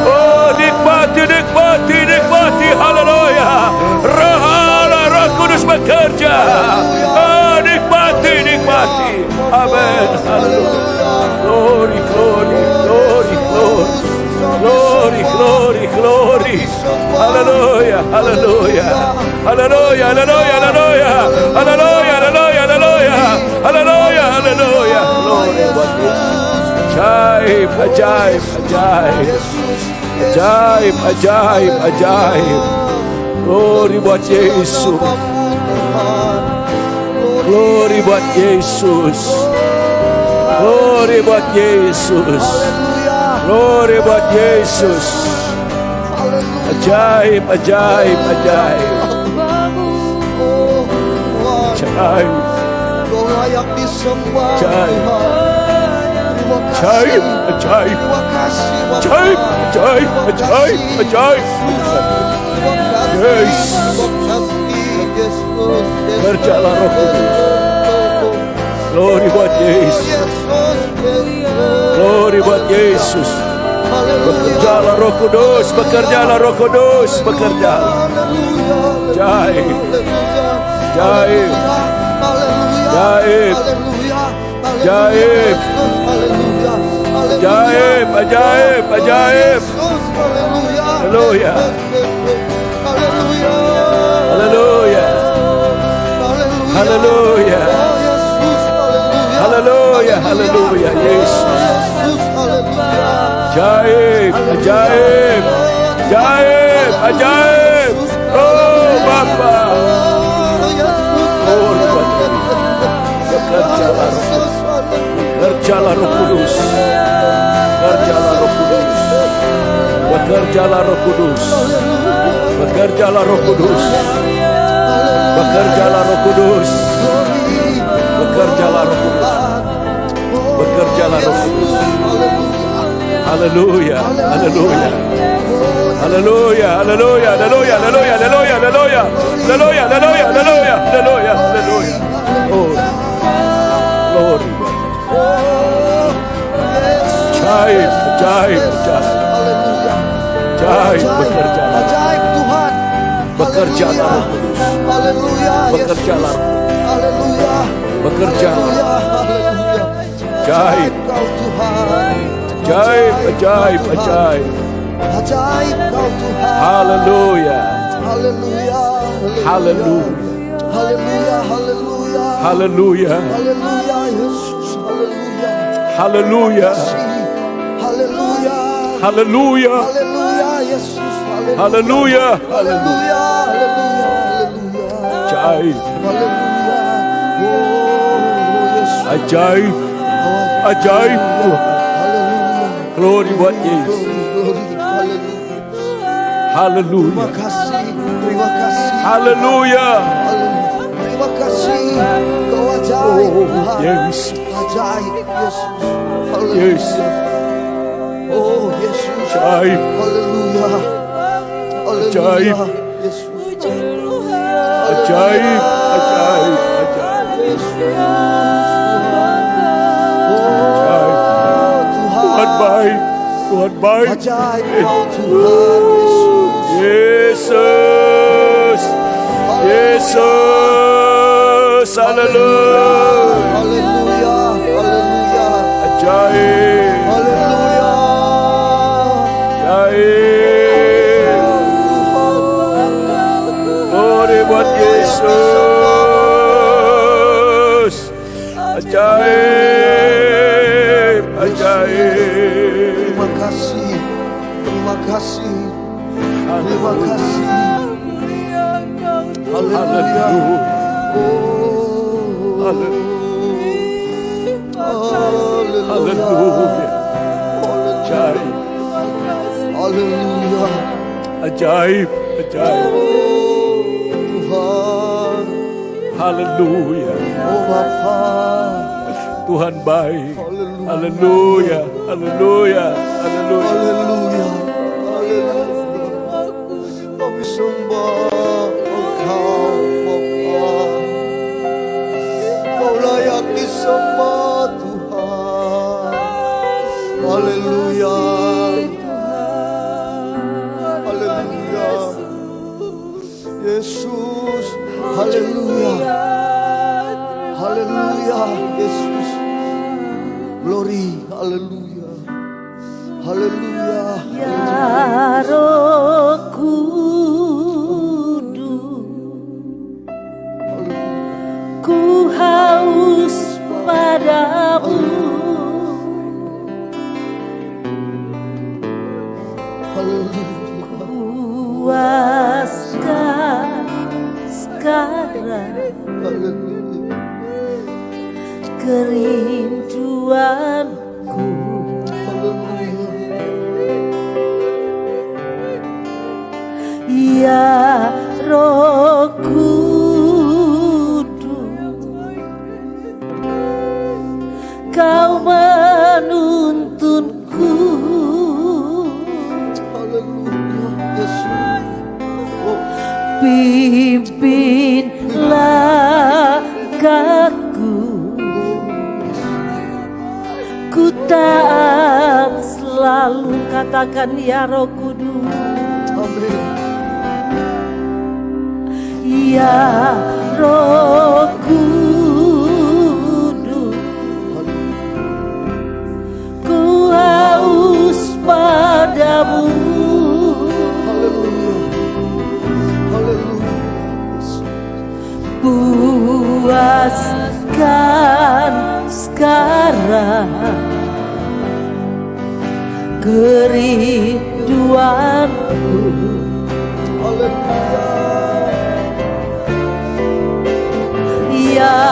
Oh, nikmati, nikmati, nikmati. Haleluya. Roh Kudus bekerja. Oh, nikmati, nikmati. Amin. Haleluya. Glory, glory, glory, glory. Glory, glory, glory. Haleluya, haleluya. Haleluya, haleluya, haleluya. Haleluya, haleluya, haleluya. Haleluya, haleluya. Glory buat Yesus. Ajaib, ajaib, ajaib. Ajaib, ajaib, ajaib. Glory buat Yesus. Glory buat Yesus. Glory buat Yesus. Glory buat Yesus. Ajaib, ajaib, ajaib. Ajaib. Kau layak disembah. Ajaib. Terima kasih. Ajaib, ajaib. Terima kasih. Bapa. Ajaib, ajaib, ajaib, ajaib. Terima kasih. Yes. Terima kasih. Yesus. Berjalan Roh Kudus. Glory buat Yesus. Glory buat Yesus. Bekerjalah Roh Kudus, bekerjalah Roh Kudus, bekerjalah. Ajaib. Ajaib. Ajaib. Ajaib. Ajaib, ajaib, ajaib. Haleluya. Haleluya. Haleluya. Haleluya, haleluya, Yesus. Ajaib, ajaib, ajaib, ajaib. Oh Bapa. Oh bekerjalah Roh Kudus. Bekerjalah Roh Kudus. Bekerjalah Roh Kudus. Bekerjalah Roh Kudus. Bekerjalah Roh Kudus. Bekerjalah Roh Kudus. Bekerjalah Roh Kudus. Bekerjalah Roh Kudus. Haleluya, haleluya. Haleluya, haleluya, haleluya, haleluya, haleluya, haleluya. Haleluya, haleluya, haleluya, haleluya, haleluya. Oh. Glory. Ajaib, ajaib, ajaib. Ajaib, bekerjalah. Ajaib Tuhan. Bekerjalah Roh Kudus. Haleluya. Bekerjalah. Haleluya. Bekerjalah. Haleluya. Ajaib. Kau Tuhan. Ajaib, ajaib, ajaib. Ajaib Kau Tuhan. Haleluya. Haleluya. Haleluya. Haleluya. Haleluya. Haleluya. Haleluya Yesus. Haleluya. Haleluya. Haleluya. Haleluya. Haleluya Yesus. Haleluya. Haleluya. Haleluya. Haleluya. Ajaib. Haleluya. Oh Yesus. Ajaib. Ajaib. Haleluya. Glory buat Yesus. Glory. Haleluya. Haleluya. Terima kasih. Terima kasih. Haleluya. Haleluya. Terima kasih. Kau ajaib Oh, Tuhan. Yesus. Ajaib Yesus. Yesus. Haleluya. Oh Yesus. Ajaib. Haleluya. Ajaib. Haleluya. Yesus. Ajaib. Ajaib. Ajaib. Oh Tuhan Tuhan. baik. Tuhan baik. Ajaib Kau Tuhan Yesus. Yesus. Yesus. Haleluya. Haleluya. Haleluya. Ajaib. Haleluya. Ajaib. Glory buat Yesus. Ajaib. Ajaib. Terima kasih. Terima kasih. Terima kasih. Haleluya. Oh. Haleluya. Haleluya. Ajaib. Ajaib, ajaib. Tuhan, Haleluya. oh Bapa, Tuhan baik. Haleluya, haleluya, haleluya. haleluya, haleluya. Kami sembah Engkau Bapa. Kau layak disembah Tuhan. Haleluya. Haleluya. Yesus, haleluya. Haleluya, Yesus. Glory, haleluya. Haleluya. Ya Roh Kudus, ku haus padamu. Haleluya. Puaskan sekarang Haleluya. kerinduanku. Haleluya. Ya Roh Kudus, Kau menuntunku. Haleluya. Yesus. Oh, Pimpinlah langkahku, ku taat selalu. Katakan ya Roh Kudus. amin. Ya Roh Kudus, ku haus padamu. Haleluya. Haleluya. Puaskan sekarang kerinduanku. Haleluya. Ya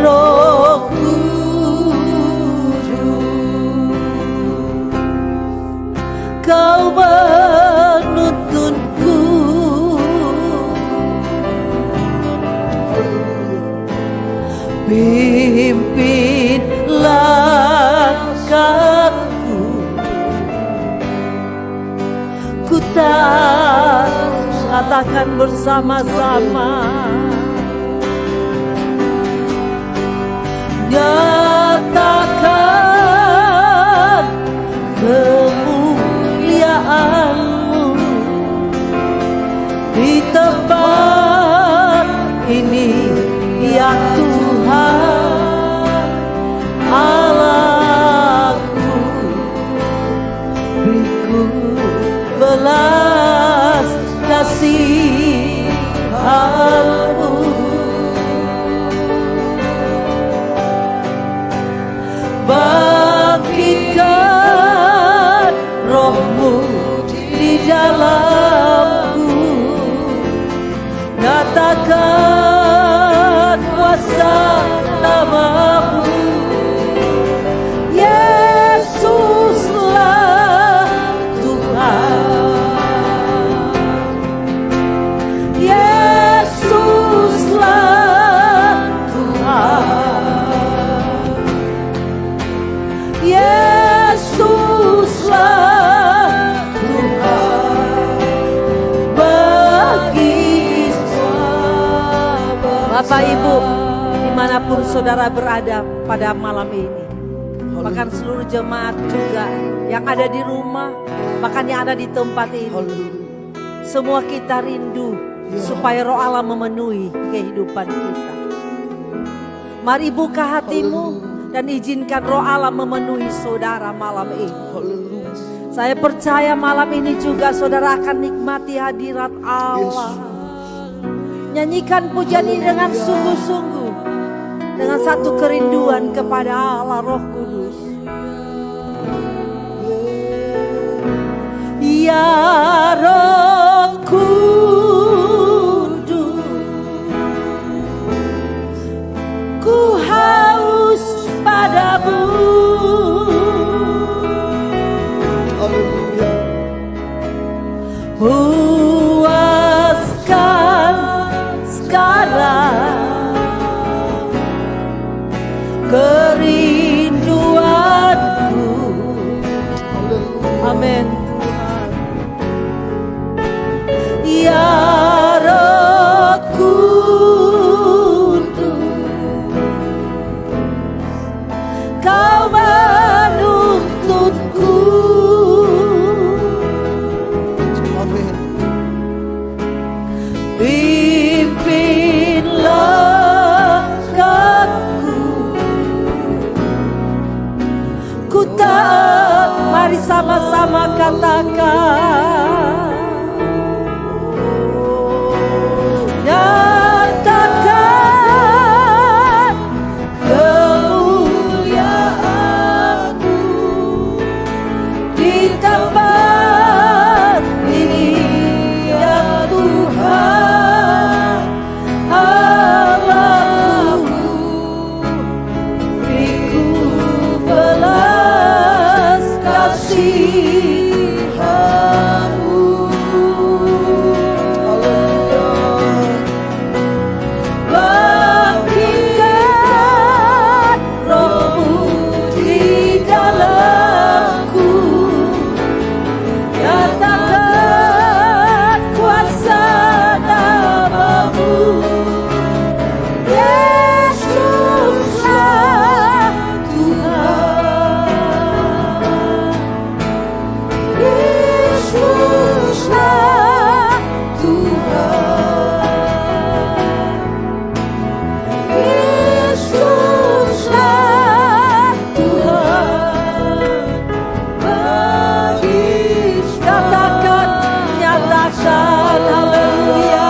Roh Kudus, Kau menuntunku. Pimpin langkahku, ku tak katakan bersama-sama. Nyatakan kemuliaan-Mu di tempat ini, ya Tuhan Allahku. Beriku belas kasihan-Mu. Bangkitkan roh-Mu di dalamku. Nyatakan kuasa nama-Mu. Yesuslah Tuhan. Yesuslah Tuhan. Yesuslah Tuhan bagi semua. Bapak Ibu, dimanapun saudara berada pada malam ini, bahkan seluruh jemaat juga yang ada di rumah, bahkan yang ada di tempat ini, semua kita rindu supaya Roh Allah memenuhi kehidupan kita. Mari buka hatimu dan izinkan Roh Allah memenuhi saudara malam ini. Saya percaya malam ini juga saudara akan nikmati hadirat Allah. Nyanyikan pujian ini dengan sungguh-sungguh, dengan satu kerinduan kepada Allah Roh Kudus. Ya Roh Kudus, ku haus padamu. Haleluya. katakan, nyatakan kemuliaan-Mu di tempat ini ya Tuhan Allahku. Beriku belas kasihan-Mu. Bangkitkan Roh-Mu di dalamku, nyatakan kuasa nama-Mu. Yesuslah Tuhan, Yesuslah Tuhan, Yesuslah Tuhan. Katakan, nyatakan, haleluya.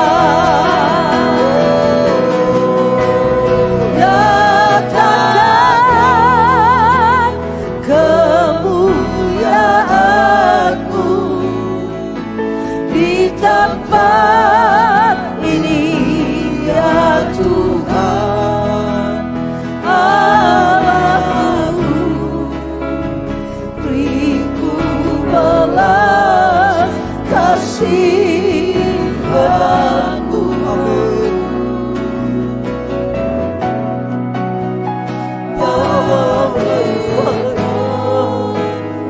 Nyatakan kemuliaan-Mu di tempat ini ya Tuhan Allahku. Beriku belas kasihan-Mu.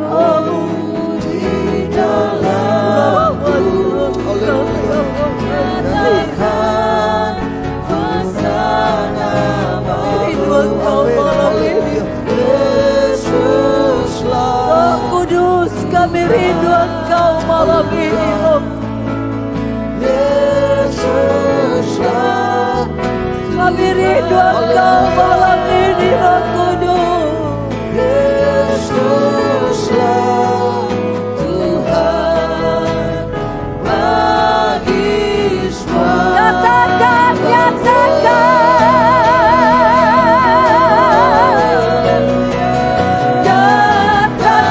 Roh-Mu di dalamku, nyatakan kuasa nama-Mu. Roh Kudus, kami rindu Engkau malam ini, Roh. Kami rindu Engkau malam ini, Roh Kudus. Yesuslah Tuhan bagi semua. Katakan, nyatakan, nyatakan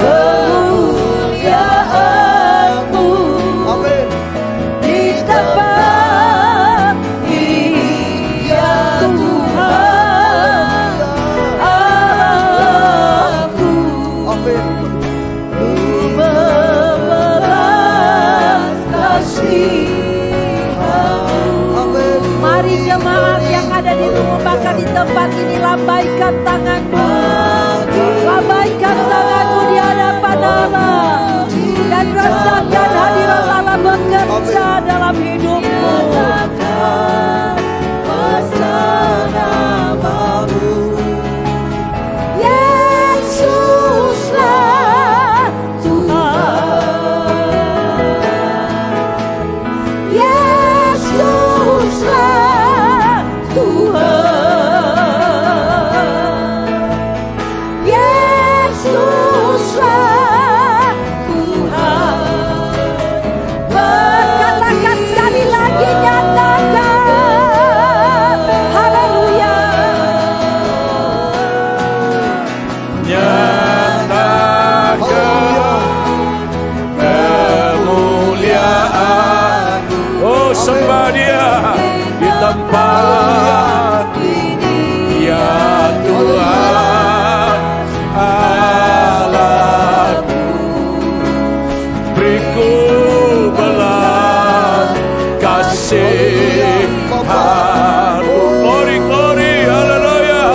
kemuliaan-Mu Amin. di tempat ini ya Tuhan Allahku. Amin. Belas kasihan-Mu. Amin. Mari jemaat yang ada di rumah bahkan di tempat ini, lambaikan tanganmu, lambaikan tanganmu di hadapan Allah dan rasakan hadirat Allah bekerja dalam hidupmu. Kuasa nama-Mu. Yesuslah Tuhan, Yesuslah Tuhan, Yesuslah Tuhan. Berkatakan sekali lagi, nyatakan, haleluya. Kemuliaan, oh sembah Dia di tempat ini ya Tuhan Allahku. Beriku belas kasihan-Mu. Glory, glory, haleluya.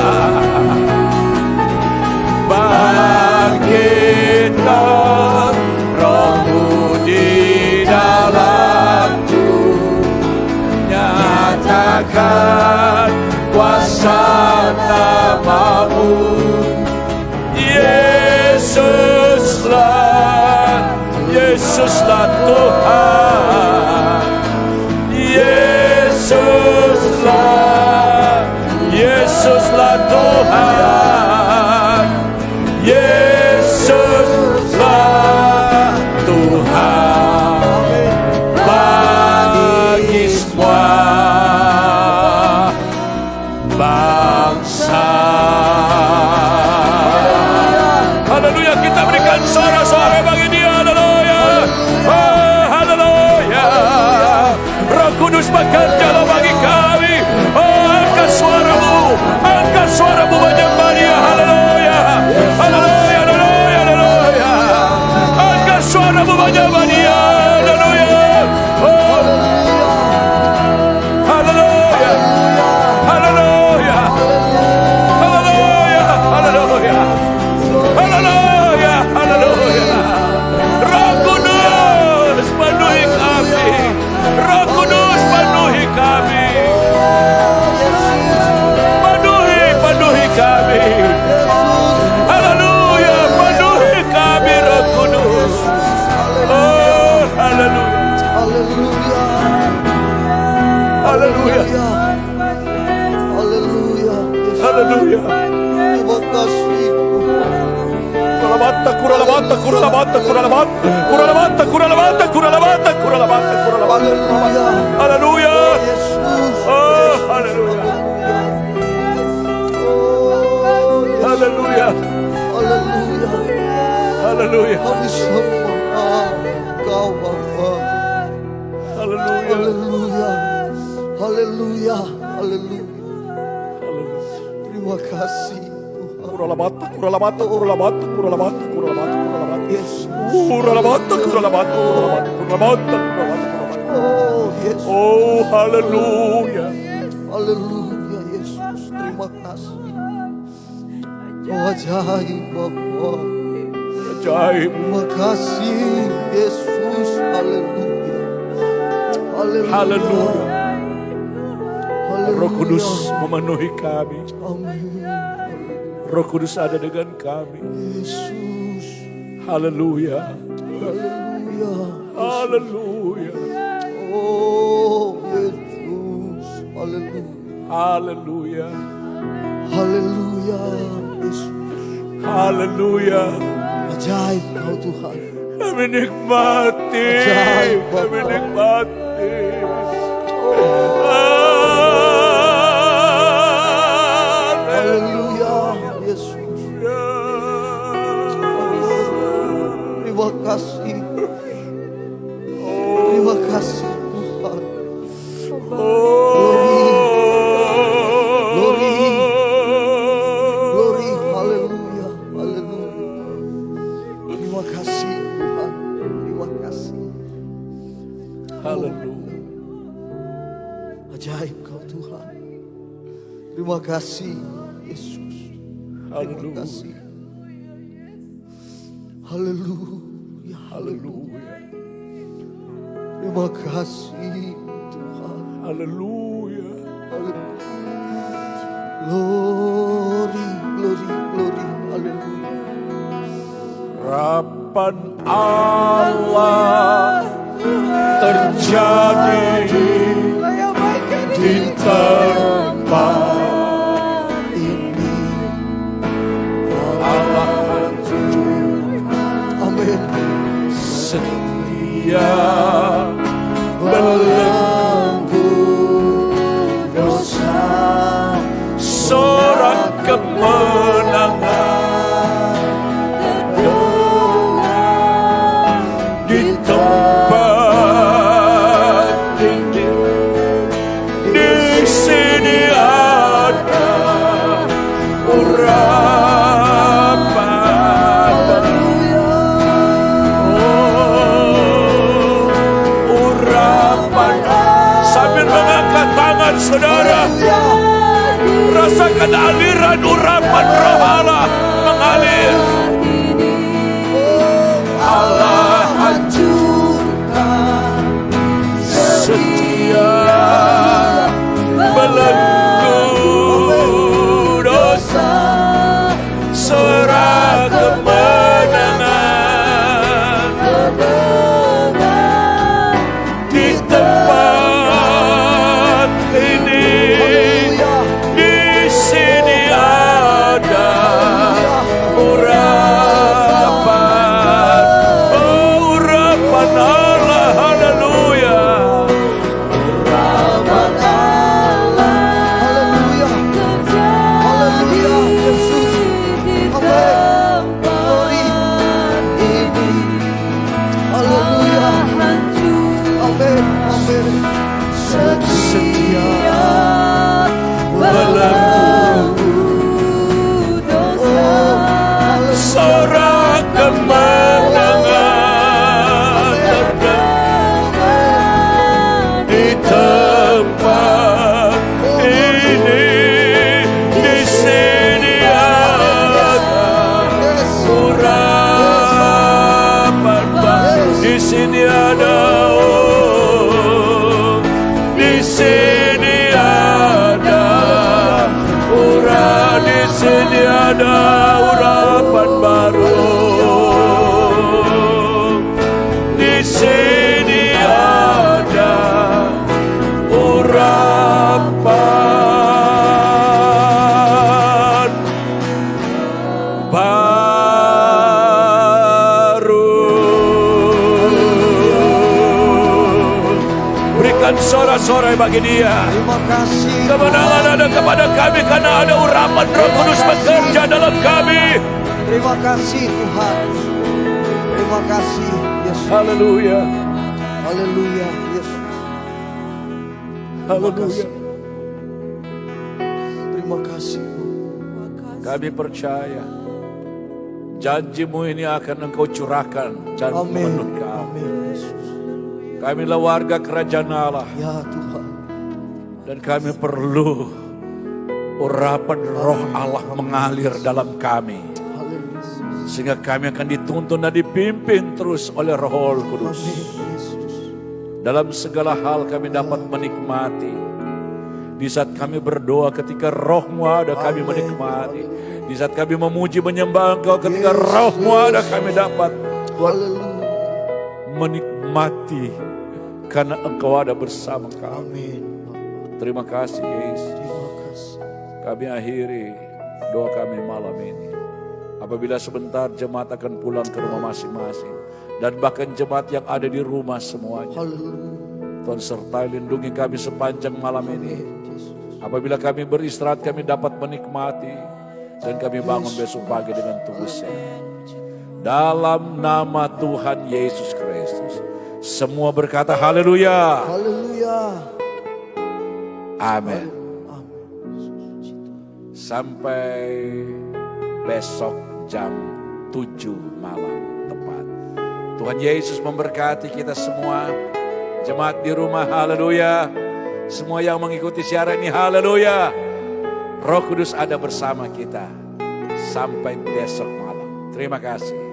Bangkitkan Roh-Mu di dalamku, nyatakan kuasa nama-Mu. Yesuslah, Yesuslah Tuhan, Yesuslah, Yesuslah Tuhan, Yesus bekerjalah bagi kami. Oh, angkat suaramu menyembah Dia. Haleluya, haleluya, haleluya, haleluya. Angkat suaramu menyembah Dia. Haleluya. Oh, haleluya, haleluya, haleluya, haleluya, haleluya, haleluya. Roh Kudus penuhi kami. Roh Kudus penuhi kami. Penuhi kami. Haleluya, penuhi kami Roh Kudus. Oh, haleluya. Haleluya. Haleluya. Haleluya. Haleluya. Terima kasih. Kuralabata, kuralabata, kuralabata, kuralabata, kuralabata, kuralabata, kuralabata, kuralabata, kuralabata. Haleluya. Haleluya. Yesus. Oh, haleluya. Haleluya. Haleluya. Haleluya. Kami sembah Engkau Bapa. Haleluya. Haleluya. Haleluya. Haleluya. Terima kasih Tuhan. Kuralabata, kuralabata, kuralabata, kuralabata, kuralabata, kuralabata. Yesus. Kuralabata, kuralabata, kuralabata, kuralabata, kuralabata. Oh, Yesus. Oh, haleluya. Haleluya Yesus. Terima kasih. Kau ajaib Bapa. Ajaib. Terima kasih Yesus. Haleluya. Haleluya. Haleluya. Haleluya. Roh Kudus memenuhi kami. Amin. Roh Kudus ada dengan kami. Yesus. Haleluya. Haleluya. Haleluya. Oh Yesus. Haleluya. Haleluya. Haleluya. Yesus. Haleluya. Ajaib Kau Tuhan. Kami nikmati. Ajaib, Bapa. Kami nikmati. Haleluya. Yesus. Terima kasih. Terima kasih Tuhan. Glory. Haleluya. Haleluya. Terima kasih Tuhan. Terima kasih. Haleluya. Ajaib Kau Tuhan. Terima kasih Yesus. Terima Haleluya. kasih. Haleluya. Haleluya. Terima kasih Tuhan. Haleluya. Haleluya. Glory, glory, glory. Haleluya. Harapan Allah terjadi di tempat Ini Allah amin. setia belenggu Dosa sorak kemenangan di tempat ini. Di sini ada urapan. Oh, urapan. Sambil mengangkat tangan saudara, rasakan aliran urapan roh Allah mengalir. Allah hancurkan setia belenggu dosa, sorak kemenangan di tempat ini. Di sini ada urapan. ada urapan baru. Di sini ada urapan baru. Berikan sorak-sorai bagi Dia. Terima kasih Kemenangan Tuhan. ada kepada kami karena ada urapan Roh Kudus bekerja dalam kami. Terima kasih Tuhan. Terima kasih Yesus. Haleluya. Haleluya Yesus. Haleluya. Terima kasih. Kami percaya janji-Mu ini akan Engkau curahkan dan Amin. memenuhi kami. Amin Yesus. Kamilah warga kerajaan Allah Ya Tuhan. dan kami perlu urapan Roh Allah mengalir dalam kami. Haleluya. Sehingga kami akan dituntun dan dipimpin terus oleh Roh Kudus. Amin Yesus. Dalam segala hal kami dapat menikmati. Di saat kami berdoa ketika Roh-Mu ada kami Amin. menikmati. Di saat kami memuji menyembah Engkau ketika Roh-Mu ada kami dapat Haleluya. menikmati. Karena Engkau ada bersama kami. Amin. Terima kasih Yesus. Terima kasih. Kami akhiri doa kami malam ini. Apabila sebentar jemaat akan pulang ke rumah masing-masing. Dan bahkan jemaat yang ada di rumah semuanya. Haleluya. Tuhan sertai lindungi kami sepanjang malam ini. Yesus. Apabila kami beristirahat kami dapat menikmati. Dan kami bangun besok pagi dengan tubuh sehat. Dalam nama Tuhan Yesus Kristus. Semua berkata haleluya. Haleluya. Amin. Amin. Sampai besok jam 7 malam tepat. Tuhan Yesus memberkati kita semua. Jemaat di rumah haleluya. Semua yang mengikuti siaran ini haleluya. Roh Kudus ada bersama kita. Sampai besok malam. Terima kasih.